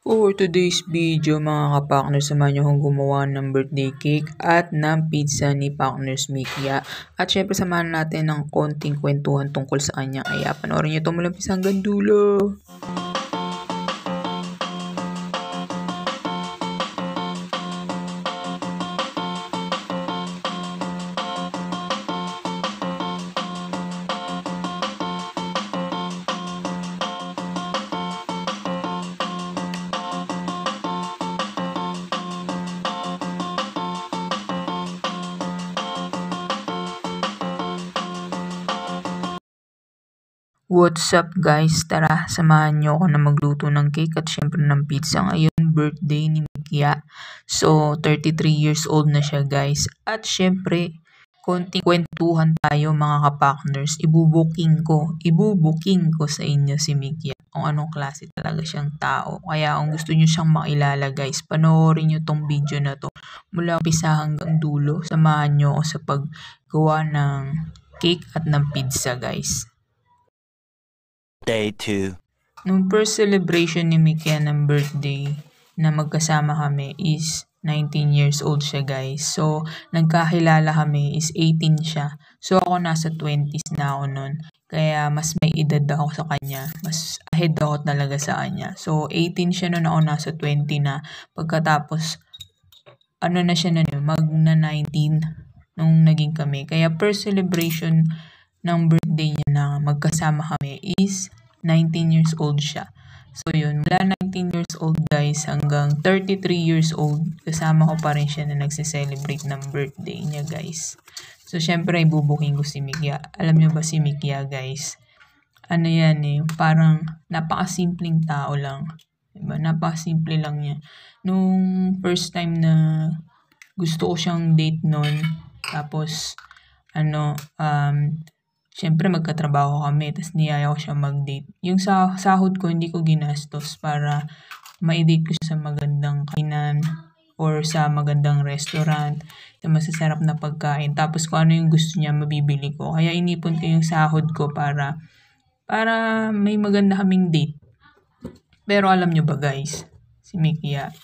For today's video mga ka-partners, samahan niyo akong gumawa ng birthday cake at ng pizza ni Partners Mikya. At syempre samahan natin ng konting kwentuhan tungkol sa kanya. Kaya panoorin niyo ito mula umpisa hanggang dulo. What's up guys? Tara, samahan niyo ako na magluto ng cake at syempre ng pizza. Ngayon, birthday ni Mikya. So, 33 years old na siya guys. At syempre, konting kwentuhan tayo mga ka-partners. Ibubuking ko sa inyo si Mikya. Kung anong klase talaga siyang tao. Kaya kung gusto niyo siyang makilala guys, panoorin niyo tong video na to. Mula umpisa hanggang dulo, samahan niyo ako sa paggawa ng cake at ng pizza guys. Day 2. Nung first celebration ni Mikya ng birthday na magkasama kami is 19 years old siya guys. So, nagkakilala kami is 18 siya. So, ako nasa 20s na ako nun. Kaya, mas may edad ako sa kanya. Mas ahead ako talaga sa kanya. So, 18 siya nun, ako nasa 20 na. Pagkatapos, ano na siya nun, magna 19 nung naging kami. Kaya, first celebration ng birthday niya na magkasama kami is 19 years old siya. So yun, mula 19 years old guys hanggang 33 years old, kasama ko pa rin siya na nagse-celebrate ng birthday niya guys. So syempre ibubuking ko si Mikya. Alam niyo ba si Mikya guys? Ano yan parang napakasimpleng tao lang. Diba? Napakasimple lang niya. Nung first time na gusto ko siyang date nun, tapos syempre magkatrabaho kami, tapos niyaya ko siya mag-date. Yung sahod ko, hindi ko ginastos para ma-date ko siya sa magandang kainan or sa magandang restaurant, sa masasarap na pagkain. Tapos kung ano yung gusto niya, mabibili ko. Kaya inipon ko yung sahod ko para may maganda kaming date. Pero alam nyo ba guys, si Mikya,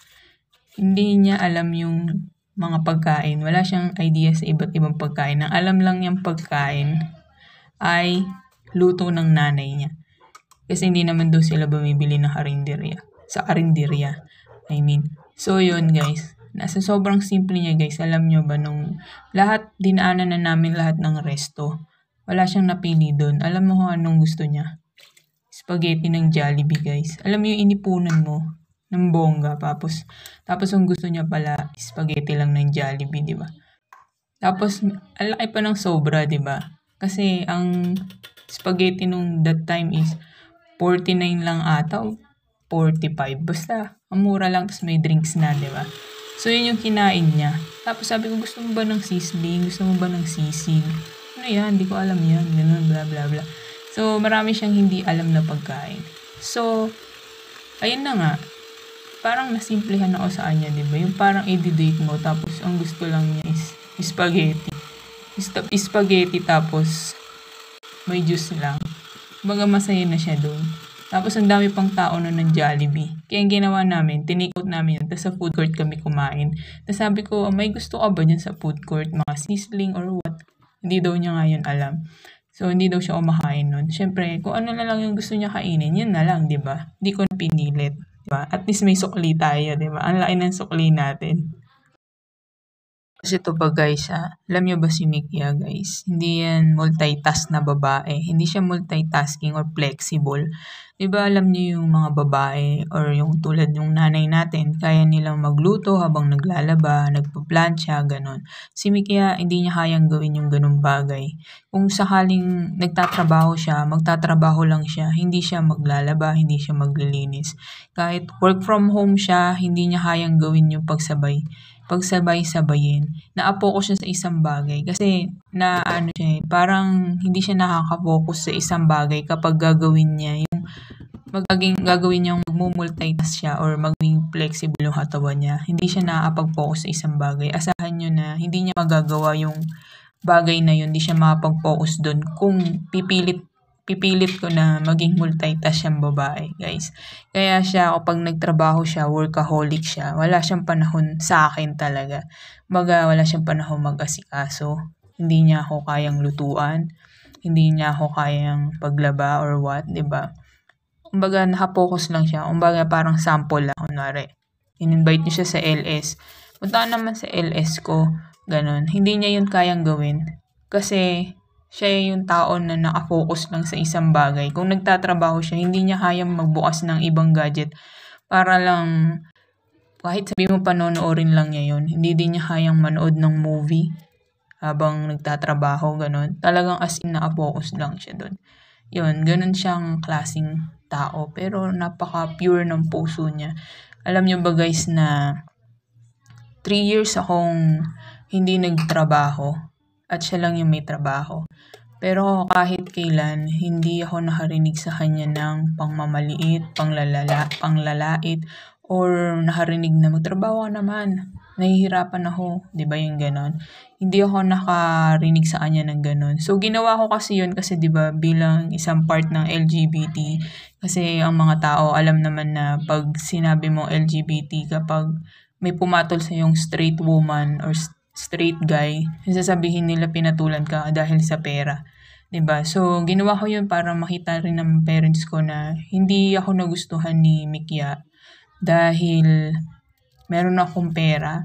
hindi niya alam yung mga pagkain. Wala siyang idea sa iba't ibang pagkain. Ang alam lang niyang pagkain ay luto ng nanay niya. Kasi hindi naman daw sila bumibili ng karinderya. Sa karinderya, I mean. So, yun guys. Nasa sobrang simple niya guys. Alam nyo ba nung dinaanan na namin lahat ng resto. Wala siyang napili doon. Alam mo kung anong gusto niya? Spaghetti ng Jollibee guys. Alam mo yung inipunan mo ng bongga. Tapos ang gusto niya pala, spaghetti lang ng Jollibee, di ba? Tapos, ang laki pa ng sobra, di ba? Kasi ang spaghetti nung that time is 49 lang ata o 45. Basta, ang mura lang, tapos may drinks na, di ba? So, yun yung kinain niya. Tapos sabi ko, gusto mo ba ng sizzling? Gusto mo ba ng sisig? Ano yan? Hindi ko alam yan. Ganun, bla bla bla. So, marami siyang hindi alam na pagkain. So, ayun na nga. Parang nasimplehan ako sa kanya, di ba? Yung parang i-date mo, tapos ang gusto lang niya is spaghetti. Spaghetti tapos may juice lang. Baga masaya na siya doon. Tapos ang dami pang tao nun ng Jollibee. Kaya ang ginawa namin, tinikot namin yun. Tapos sa food court kami kumain. Tapos sabi ko, may gusto ka ba dyan sa food court? Mga sizzling or what? Hindi daw niya nga yun alam. So hindi daw siya kumakain nun. Siyempre, kung ano na lang yung gusto niya kainin, yun na lang, di ba? Hindi ko na pinilit. Diba? At least may sukli tayo, di ba? Ang laki ng sukli natin. Kasi ito ba guys, alam nyo ba si Mikya guys, hindi yan multitask na babae. Hindi siya multitasking or flexible. Diba alam nyo yung mga babae or yung tulad yung nanay natin, kaya nilang magluto habang naglalaba, nagpa-plancha, ganon. Si Mikya, hindi niya kayang gawin yung ganong bagay. Kung sakaling nagtatrabaho siya, magtatrabaho lang siya, hindi siya maglalaba, hindi siya maglilinis. Kahit work from home siya, hindi niya kayang gawin yung pagsabay-sabayin. Naapo ko siya sa isang bagay kasi parang hindi siya nakaka-focus sa isang bagay kapag gagawin niya yung gagawin niyang magmumultitask siya or maging flexible yung katawan niya. Hindi siya nakakapag-focus sa isang bagay. Asahan niyo na hindi niya magagawa yung bagay na yun, hindi siya makapag-focus doon kung pipilit pipilit ko na maging multitask siyang babae, guys. Kaya siya, kapag nagtrabaho siya, workaholic siya, wala siyang panahon sa akin talaga. Kumbaga, wala siyang panahon mag-asikaso. Hindi niya ako kayang lutuan. Hindi niya ako kayang paglaba or what, di ba? Kumbaga, nakapokus lang siya. Kumbaga, parang sample lang, kunwari. In-invite niyo siya sa LS. Punta naman sa LS ko, ganun. Hindi niya yun kayang gawin. Kasi, siya yung tao na nakafocus lang sa isang bagay. Kung nagtatrabaho siya, hindi niya kayang magbukas ng ibang gadget para lang, kahit sabi mo panonoorin lang niya yun, hindi din niya kayang manood ng movie habang nagtatrabaho, ganun. Talagang as in nakafocus lang siya doon. Yun, ganun siyang klaseng tao. Pero napaka-pure ng puso niya. Alam niyo ba guys na 3 years akong hindi nagtrabaho at siya lang yung may trabaho. Pero kahit kailan, hindi ako nakarinig sa kanya ng pangmamaliit, panglalait, or nakarinig na magtrabaho ka naman. Nahihirapan ako, 'di ba yung ganon? Hindi ako nakarinig sa kanya ng ganon. So ginawa ko kasi yun kasi 'di ba bilang isang part ng LGBT, kasi ang mga tao alam naman na pag sinabi mo LGBT, kapag may pumatol sa yung straight woman or straight guy, sasabihin nila pinatulan ka dahil sa pera. 'Di ba? So, ginawa ko yun para makita rin ng parents ko na hindi ako nagustuhan ni Mikya dahil meron akong pera,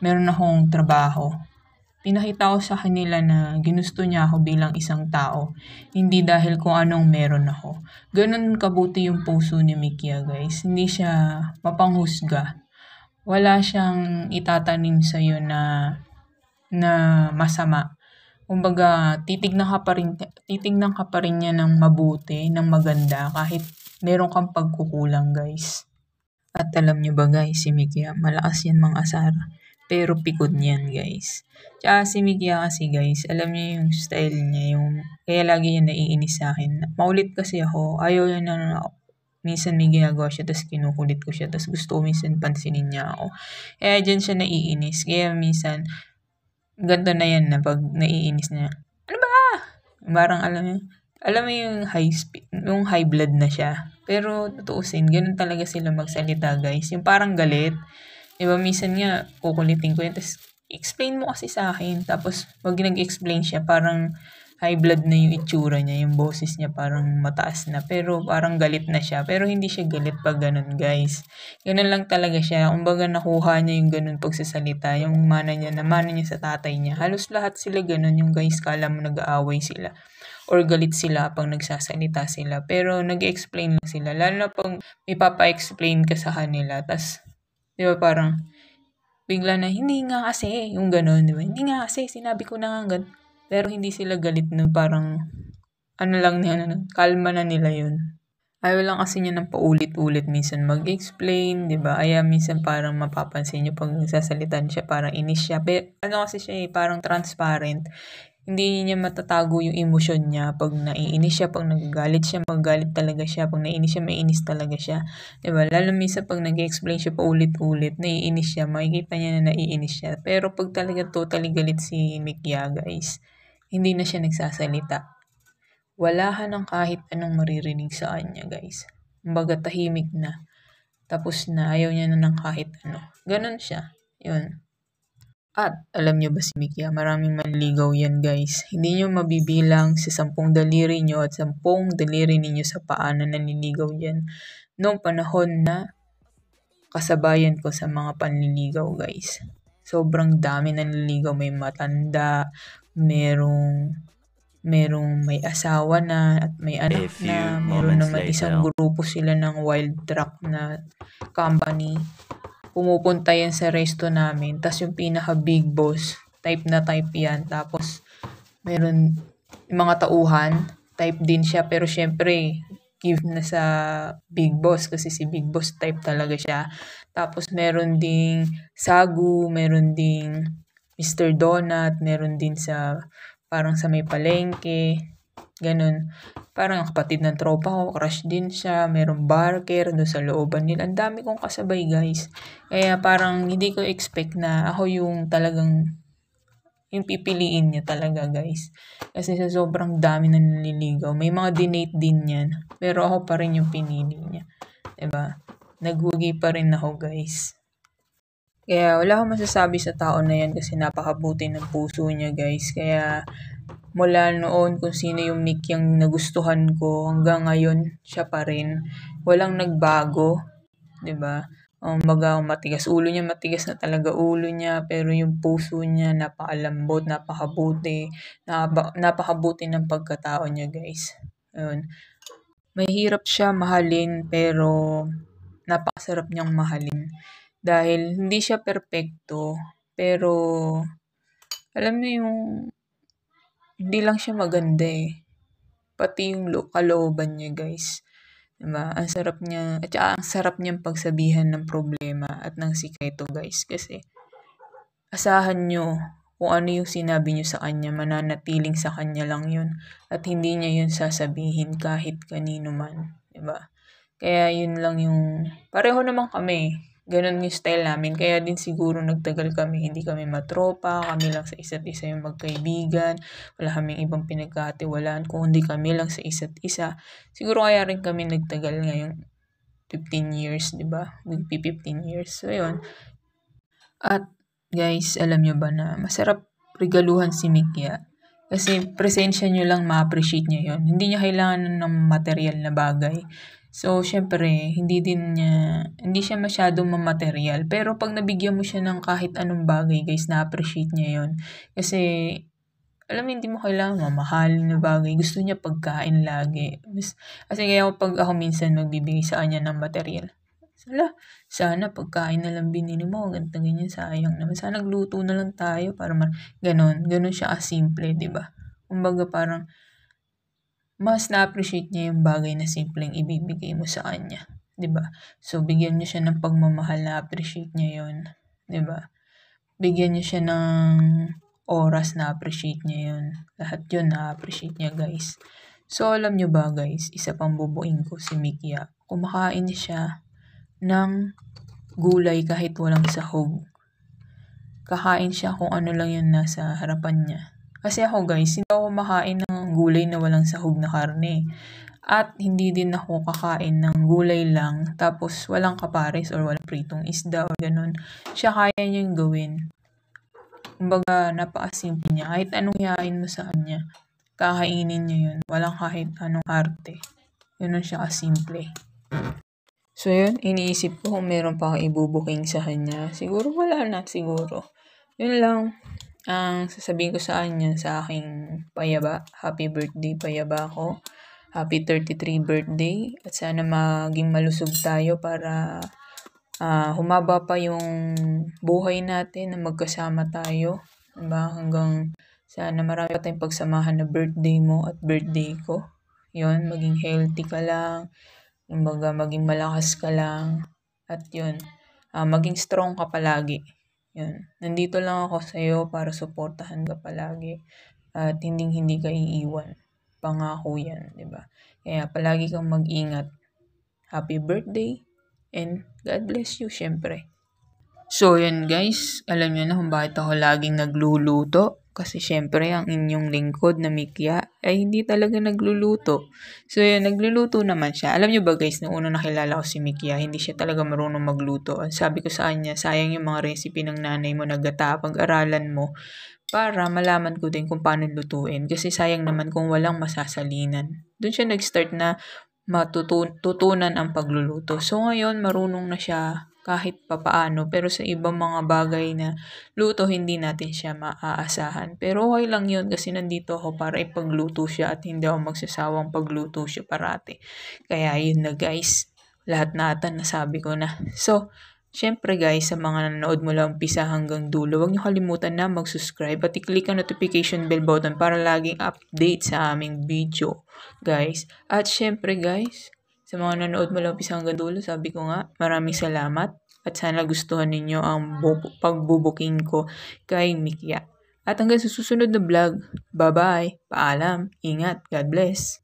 meron akong trabaho. Pinakita ko sa kanila na ginusto niya ako bilang isang tao, hindi dahil kung anong meron ako. Ganun kabuti yung puso ni Mikya, guys. Hindi siya mapanghusga. Wala siyang itatanim sa'yo na masama. Kumbaga, titignan ka pa rin niya ng mabuti, ng maganda, kahit meron kang pagkukulang, guys. At alam niyo ba, guys, si Mikya, malakas yan mang-asar, pero pikod niyan, guys. Tsaka si Mikya kasi, guys, alam niyo yung style niya, kaya lagi yan naiinis sa akin. Maulit kasi ako, ayaw yan na minsan may ginagawa siya, tapos kinukulit ko siya, tapos gusto ko minsan pansinin niya ako. Kaya dyan siya naiinis. Kaya minsan, ganto na yan na pag naiinis na, ano ba? Parang alam mo yung yung high blood na siya. Pero tutuusin, ganun talaga sila magsalita, guys. Yung parang galit. Diba, minsan nga, kukulitin ko yun. Tapos, explain mo kasi sa akin. Tapos, pag nag-explain siya, parang high blood na yung itsura niya. Yung boses niya parang mataas na. Pero parang galit na siya. Pero hindi siya galit pag ganun, guys. Ganun lang talaga siya. Kumbaga nakuha niya yung ganun pagsasalita. Yung mana niya sa tatay niya. Halos lahat sila ganun. Yung guys, kala mo nag-aaway sila or galit sila pag nagsasalita sila. Pero nag-explain lang sila. Lalo na pag may papa-explain ka sa kanila. Tas, di ba parang bigla na, hindi nga kasi, yung ganun, di ba? Hindi nga kasi, sinabi ko na nga ganun. Pero hindi sila galit na parang, kalma na nila yun. Ayaw lang kasi niya ng paulit-ulit minsan mag-explain, di ba? Kaya minsan parang mapapansin niyo pag nagsasalitan siya, parang inis siya. Pero kasi siya parang transparent. Hindi niya matatago yung emosyon niya. Pag naiinis siya, pag nagagalit siya, magagalit talaga siya. Pag naiinis siya, maiinis talaga siya. Diba? Lalo minsan pag nag-explain siya paulit-ulit, naiinis siya, makikita niya na naiinis siya. Pero pag talaga totally galit si Mikya, guys, hindi na siya nagsasalita. Wala ka ng kahit anong maririnig sa kanya, guys. Kumbaga tahimik na. Tapos na, ayaw niya na ng kahit ano. Ganon siya. Yun. At alam niyo ba si Mikya, maraming manligaw yan, guys. Hindi niyo mabibilang sa 10 daliri niyo at 10 daliri ninyo sa paa na nanliligaw yan. Noong panahon na kasabayan ko sa mga panliligaw, guys. Sobrang dami nanliligaw. May matanda, merong may asawa na at may anak na. Meron naman isang grupo sila ng wild truck na company. Pumupunta yan sa resto namin. Tapos yung pinaka big boss, type na type yan. Tapos meron yung mga tauhan, type din siya. Pero syempre, give na sa big boss kasi si big boss type talaga siya. Tapos meron ding Sagu, meron ding Mr. Donut, meron din sa parang sa may palengke, ganun. Parang kapatid ng tropa ko, crush din siya, merong barker doon sa looban nila. Ang dami kong kasabay, guys. Kaya parang hindi ko expect na ako yung talagang yung pipiliin niya talaga guys. Kasi sa sobrang dami na naliligaw, may mga dinate din yan. Pero ako pa rin yung pinili niya. Diba? Nagwagi pa rin ako guys. Kaya wala akong masasabi sa tao na yan kasi napakabuti ng puso niya guys. Kaya mula noon kung sino yung Mick yung nagustuhan ko hanggang ngayon siya pa rin. Walang nagbago, 'di ba? Baga matigas ulo niya, matigas na talaga ulo niya, pero yung puso niya napakalambot, napakabuti, napakabuti ng pagkatao niya, guys. Ayun. Mahirap siya mahalin pero napakasarap niyang mahalin. Dahil hindi siya perpekto, pero alam niyo yung hindi lang siya maganda eh. Pati yung kalooban niya guys. Diba? Ang sarap niya, at saka ang sarap niyang pagsabihan ng problema at ng sikreto guys. Kasi asahan niyo kung ano yung sinabi niyo sa kanya, mananatiling sa kanya lang yun. At hindi niya yun sasabihin kahit kanino man. Diba? Kaya yun lang yung, pareho naman kami. Ganun yung style namin. Kaya din siguro nagtagal kami. Hindi kami matropa. Kami lang sa isa't isa yung magkaibigan. Wala kaming ibang pinagkatiwalaan. Kung hindi kami lang sa isa't isa. Siguro kaya rin kami nagtagal ngayong 15 years, di ba? Magpi 15 years. So, yun. At, guys, alam nyo ba na masarap regaluhan si Mikya? Kasi presensya nyo lang ma-appreciate niya yun. Hindi niya kailangan ng material na bagay. So, syempre, hindi siya masyadong mamaterial. Pero pag nabigyan mo siya ng kahit anong bagay, guys, na-appreciate niya yon. Kasi, alam mo, hindi mo kailangan mamahalin na bagay. Gusto niya pagkain lagi. Kasi kaya pag ako minsan magbibigay sa kanya ng material, sana pagkain na lang binili mo, ganito ganyan, sayang naman. Sana nagluto na lang tayo para ganon siya kasimple, di ba? Kumbaga parang, mas na-appreciate niya yung bagay na simpleng ibibigay mo sa kanya. 'Di ba? So, bigyan niyo siya ng pagmamahal, na-appreciate niya yun. 'Di ba? Bigyan niyo siya ng oras, na-appreciate niya yun. Lahat yun, na-appreciate niya, guys. So, alam niyo ba, guys, isa pang bubuin ko si Mikya. Kumakain siya ng gulay kahit walang sahog. Kakain siya kung ano lang yun nasa harapan niya. Kasi ako guys, hindi ako kumakain ng gulay na walang sahog na karne. At hindi din ako kakain ng gulay lang tapos walang kapares or walang pritong isda or ganun. Siya kaya niyang gawin. Kumbaga, napakasimple niya. Kahit anong yain mo sa kanya, kakainin niya yun. Walang kahit anong arte. Yun siya kasimple. So yun, iniisip ko kung meron pa akong ibubuking sa kanya. Siguro wala na, siguro. Yun lang ang sasabihin ko sa kanya sa aking payaba. Happy birthday payaba ko. Happy 33 birthday. At sana maging malusog tayo para humaba pa yung buhay natin na magkasama tayo. Diba? Hanggang sana marami pa tayong pagsamahan na birthday mo at birthday ko. Yun, maging healthy ka lang. Kumbaga, maging malakas ka lang. At yun, maging strong ka palagi. Yun. Nandito lang ako sa iyo para suportahan ka palagi. At hindi ka iiwan. Pangako yan, di ba? Kaya palagi kang mag-ingat. Happy birthday and God bless you, syempre. So, yan guys. Alam niyo na kung bakit ako laging nagluluto. Kasi syempre, ang inyong lingkod na Mikya ay hindi talaga nagluluto. So, yun, nagluluto naman siya. Alam niyo ba guys, nung una nakilala ko si Mikya, hindi siya talaga marunong magluto. Sabi ko sa kanya, sayang yung mga recipe ng nanay mo na gata, pag-aralan mo para malaman ko din kung paano lutuin. Kasi sayang naman kung walang masasalinan. Doon siya nag-start na matutunan ang pagluluto. So, ngayon, marunong na siya kahit papaano, pero sa ibang mga bagay na luto, hindi natin siya maaasahan. Pero okay lang yun kasi nandito ako para ipagluto siya at hindi ako magsasawang pagluto siya parati. Kaya yun na guys, lahat natin nasabi ko na. So, syempre guys, sa mga nanonood mo lang umpisa hanggang dulo, huwag niyo kalimutan na mag-subscribe at i-click ang notification bell button para laging update sa aming video, guys. At syempre guys, sa mga nanonood mo lang umpisa hanggang dulo, sabi ko nga, maraming salamat at sana gustuhan ninyo ang pagbubuking ko kay Mikya. At hanggang sa susunod na vlog, bye-bye, paalam, ingat, God bless.